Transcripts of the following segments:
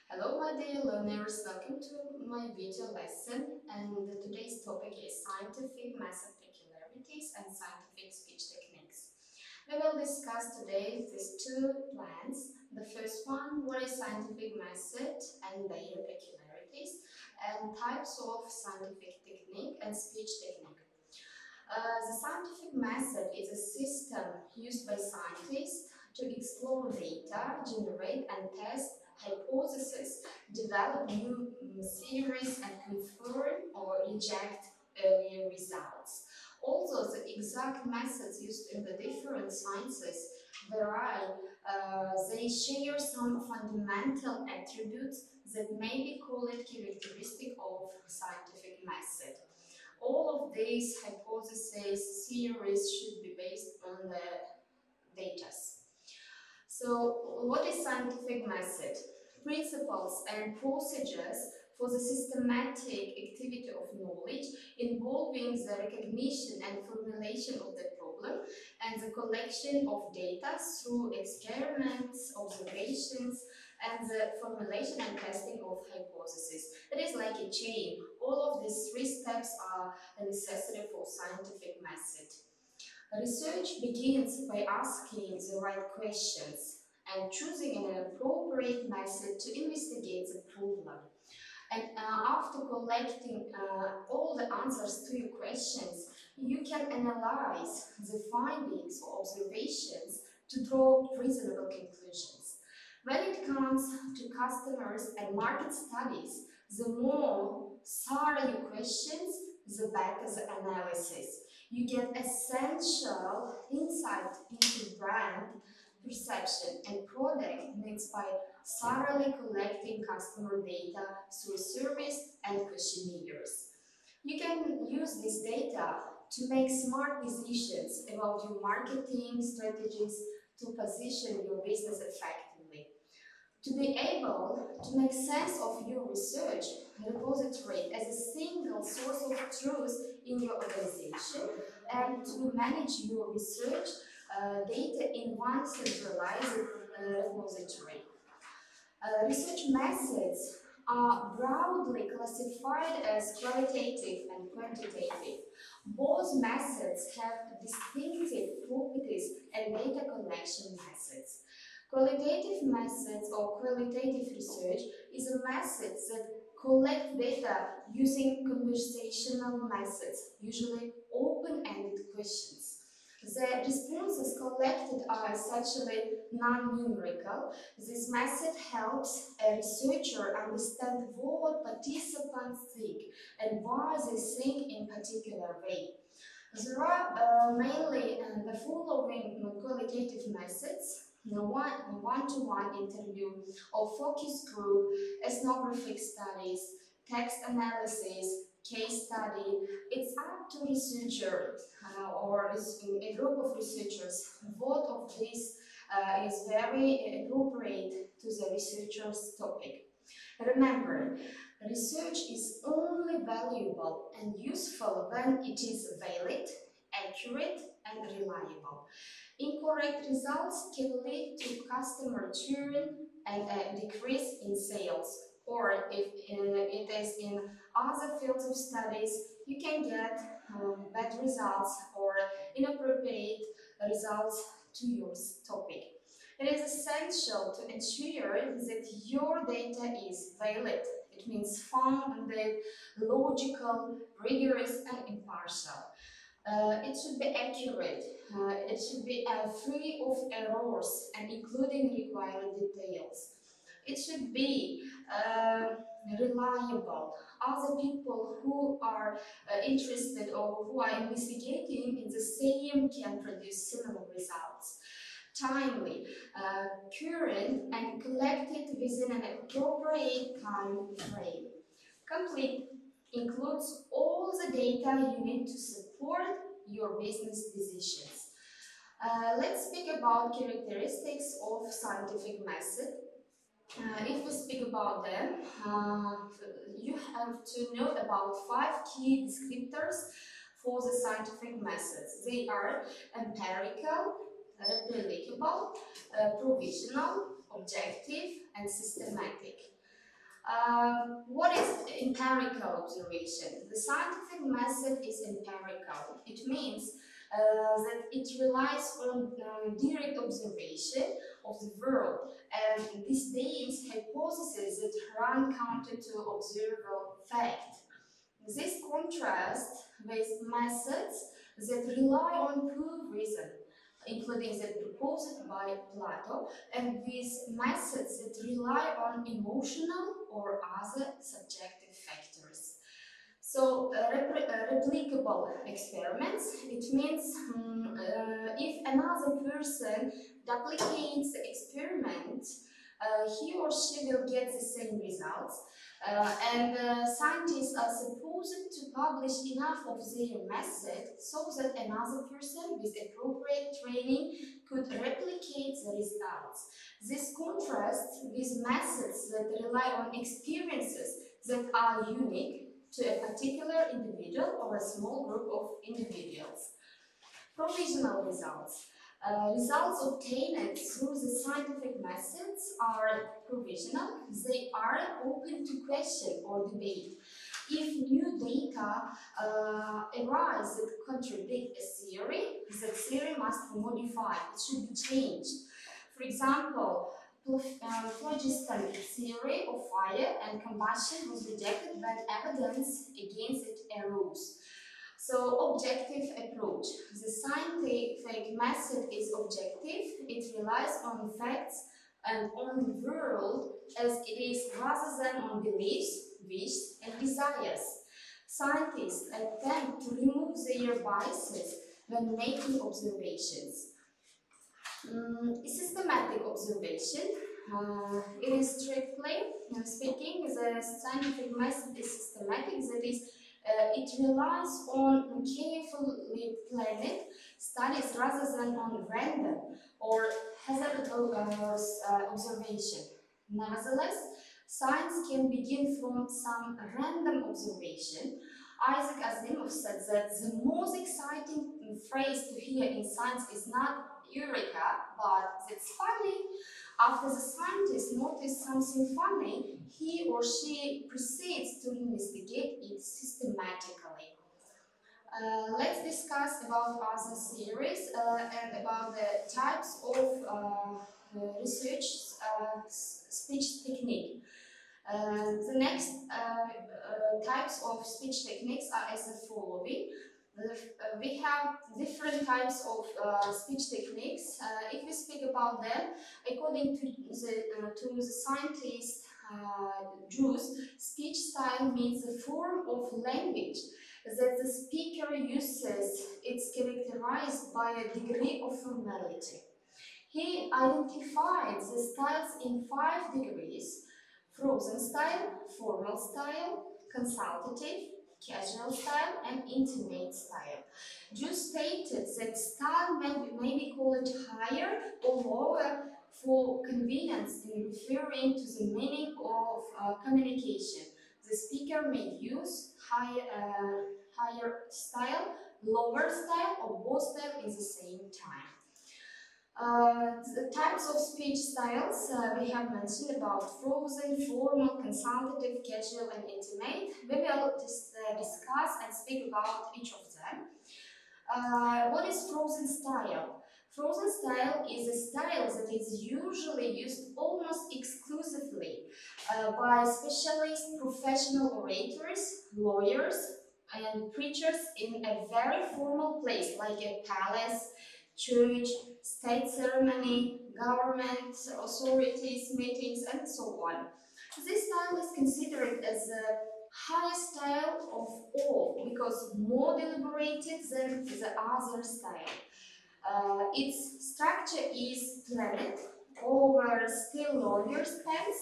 Hello my dear learners, welcome to my video lesson, and today's topic is scientific method peculiarities and scientific speech techniques. We will discuss today these two plans. The first one, what is scientific method and their peculiarities, and types of scientific technique and speech technique. The scientific method is a system used by scientists to explore data, generate and test hypotheses, develop new theories, and confirm or reject earlier results. Although the exact methods used in the different sciences vary, they share some fundamental attributes that may be called characteristic of scientific method. All of these hypotheses, theories should be based on the data. So, what is scientific method? Principles and procedures for the systematic activity of knowledge involving the recognition and formulation of the problem and the collection of data through experiments, observations, and the formulation and testing of hypotheses. It is like a chain. All of these three steps are necessary for scientific method. Research begins by asking the right questions and choosing an appropriate method to investigate the problem. And after collecting all the answers to your questions, you can analyze the findings or observations to draw reasonable conclusions. When it comes to customers and market studies, the more thorough your questions, the better the analysis. You get essential insight into brand perception and product needs by thoroughly collecting customer data through surveys and questionnaires. You can use this data to make smart decisions about your marketing strategies to position your business effectively. To be able to make sense of your research repository as a single source of truth in your organization and to manage your research data in one centralized repository. Research methods are broadly classified as qualitative and quantitative. Both methods have distinctive properties and data collection methods. Qualitative methods or qualitative research is a method that collects data using conversational methods, usually open-ended questions. The responses collected are essentially non-numerical. This method helps a researcher understand what participants think and why they think in a particular way. There are mainly the following qualitative methods: one-to-one interview or focus group, ethnographic studies, text analysis, case study. It's up to researcher or a group of researchers. Both of these is very appropriate to the researcher's topic. Remember, research is only valuable and useful when it is valid, accurate, and reliable. Incorrect results can lead to customer churn and a decrease in sales. Or if it is in other fields of studies, you can get bad results or inappropriate results to your topic. It is essential to ensure that your data is valid. It means founded, logical, rigorous, and impartial. It should be accurate. It should be free of errors and including required details. It should be reliable. Other people who are interested or who are investigating in the same can produce similar results. Timely, current, and collected within an appropriate time frame. Complete includes all the data you need to support your business decisions. Let's speak about characteristics of scientific method. If we speak about them, you have to know about 5 key descriptors for the scientific methods. They are empirical, replicable, provisional, objective, and systematic. What is empirical observation? The scientific method is empirical. It means that it relies on direct observation of the world, and this means hypotheses that run counter to observable fact. This contrasts with methods that rely on pure reason, including that proposed by Plato, and with methods that rely on emotional or other subjective factors. So, replicable experiments, it means if another person duplicates the experiment, he or she will get the same results. And scientists are supposed to publish enough of their method so that another person with appropriate training could replicate the results. This contrasts with methods that rely on experiences that are unique to a particular individual or a small group of individuals. Provisional results. Results obtained through the scientific methods are provisional. They are open to question or debate. If new data arise that contradict a theory, the theory must be modified. It should be changed. For example, phlogiston theory of fire and combustion was rejected when evidence against it arose. So, objective approach. The scientific method is objective. It relies on facts and on the world as it is rather than on beliefs, wishes, and desires. Scientists attempt to remove their biases when making observations. Systematic observation. It is strictly speaking, the scientific method is systematic, that is, it relies on carefully planned studies rather than on random or hazard observation. Nevertheless, science can begin from some random observation. Isaac Asimov said that the most exciting phrase to hear in science is not Eureka, but that's funny. After the scientist notices something funny, he or she proceeds to investigate it systematically. Let's discuss about other theories and about the types of research speech technique. The next types of speech techniques are as the following. We have different types of speech techniques. If we speak about them, according to the scientist Jews, speech style means the form of language that the speaker uses. It's characterized by a degree of formality. He identified the styles in 5 degrees: frozen style, formal style, consultative, casual style, and intimate style. Jews stated that style may be called higher or lower for convenience in referring to the meaning of communication. The speaker may use higher style, lower style, or both styles at the same time. The types of speech styles we have mentioned about frozen, formal, consultative, casual, and intimate. We will discuss and speak about each of them. What is frozen style? Frozen style is a style that is usually used almost exclusively by specialist professional orators, lawyers, and preachers in a very formal place like a palace, church, state ceremony, government, authorities, meetings, and so on. This style is considered as the highest style of all because more deliberated than the other style. Its structure is planned over still longer spans,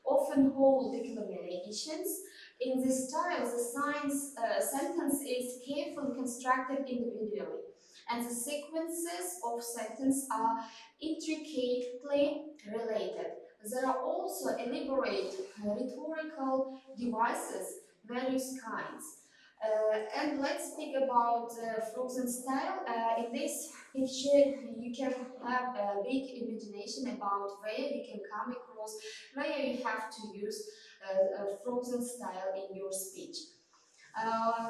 often whole declamations. In this style, the sentence is carefully constructed individually, and the sequences of sentences are intricately related. There are also elaborate rhetorical devices, various kinds. And let's speak about frozen style. In this picture, you can have a big imagination about where you can come across, where you have to use frozen style in your speech.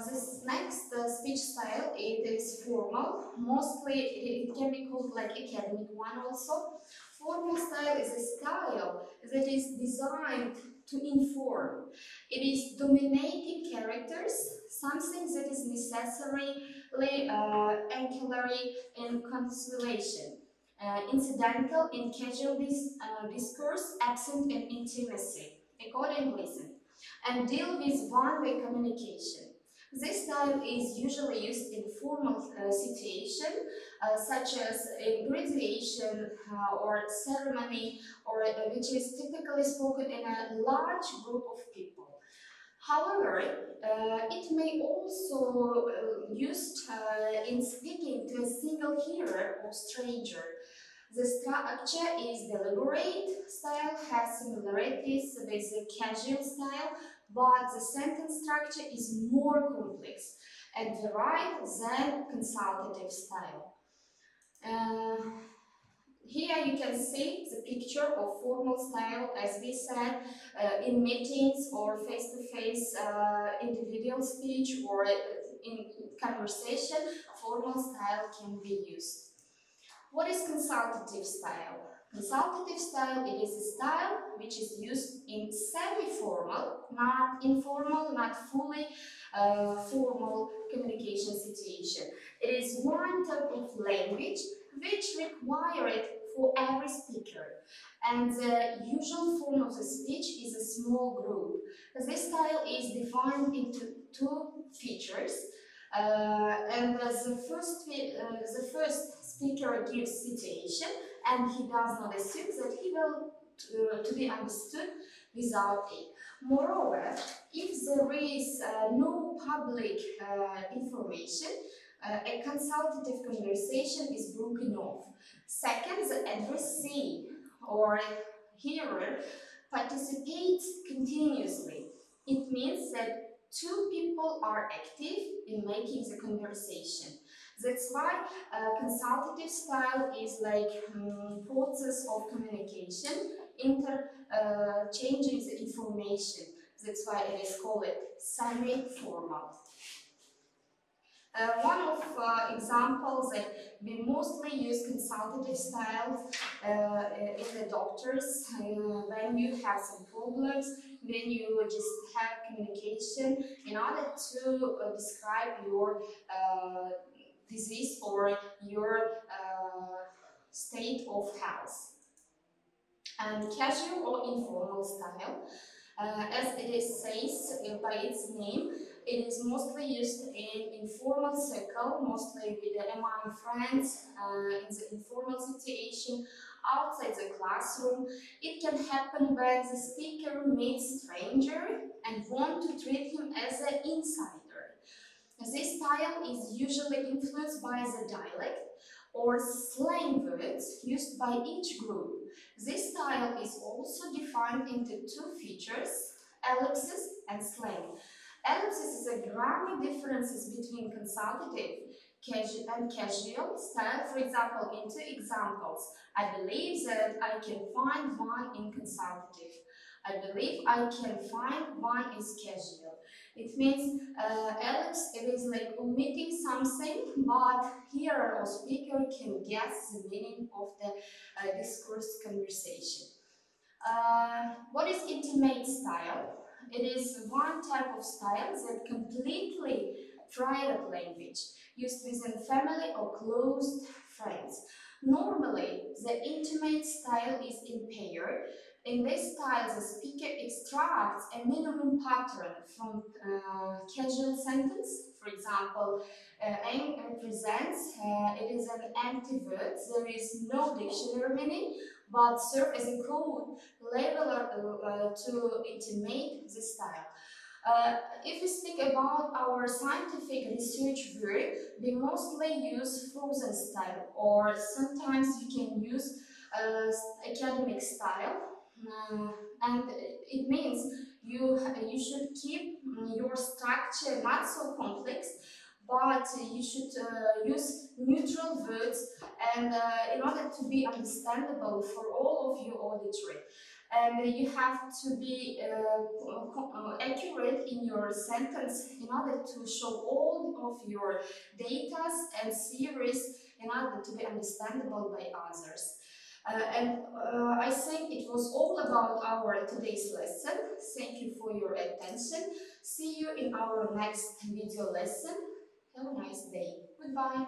This next speech style, it is formal. Mostly it can be called like academic one also. Formal style is a style that is designed to inform. It is dominating characters, something that is necessarily ancillary in consideration, incidental in casual discourse, absent in intimacy. According, listen, and deal with one-way communication. This style is usually used in formal situation, such as a graduation or ceremony, or which is typically spoken in a large group of people. However, it may also used in speaking to a single hearer or stranger. The structure is deliberate style, has similarities with the casual style, but the sentence structure is more complex and varied than consultative style. Uh, Here you can see the picture of formal style, as we said, in meetings or face-to-face individual speech or in conversation, formal style can be used. What is consultative style? Consultative style, it is a style which is used in semi-formal, not informal, not fully formal communication situation. It is one type of language which require it for every speaker. And the usual form of the speech is a small group. This style is divided into two features. The first speaker gives situation, and he does not assume that he will to be understood without it. Moreover, if there is no public information, a consultative conversation is broken off. Second, the addressee or hearer participates continuously. It means that two people are active in making the conversation. That's why consultative style is like process of communication, changing the information. That's why it is called semi-formal. One of examples that we mostly use consultative styles in the doctors when you have some problems, when you just have communication in order to describe your disease or your state of health. And casual or informal style, as it is says by its name, it is mostly used in informal circle, mostly among friends, in the informal situation, outside the classroom. It can happen when the speaker meets stranger and want to treat him as an insider. This style is usually influenced by the dialect or slang words used by each group. This style is also defined into two features, ellipsis and slang. Ellipsis is a grammar differences between consultative and casual style. For example, into examples, I believe that I can find one in consultative. I believe I can find one is casual. It means ellipse, it is like omitting something, but hearer or speaker can guess the meaning of the discourse conversation. What is intimate style? It is one type of style that completely private language used within family or close friends. Normally, the intimate style is impaired. In this style, the speaker extracts a minimum pattern from casual sentence. For example, aim represents, it is an empty word, there is no dictionary meaning, but serve as a code leveler to intimate the style. If we speak about our scientific research work, we mostly use frozen style, or sometimes you can use academic style, and it means you should keep your structure not so complex, but you should use neutral words and in order to be understandable for all of your auditory. and you have to be accurate in your sentence in order to show all of your data and theories in order to be understandable by others. I think it was all about our today's lesson. Thank you for your attention. See you in our next video lesson. Have a nice day. Goodbye.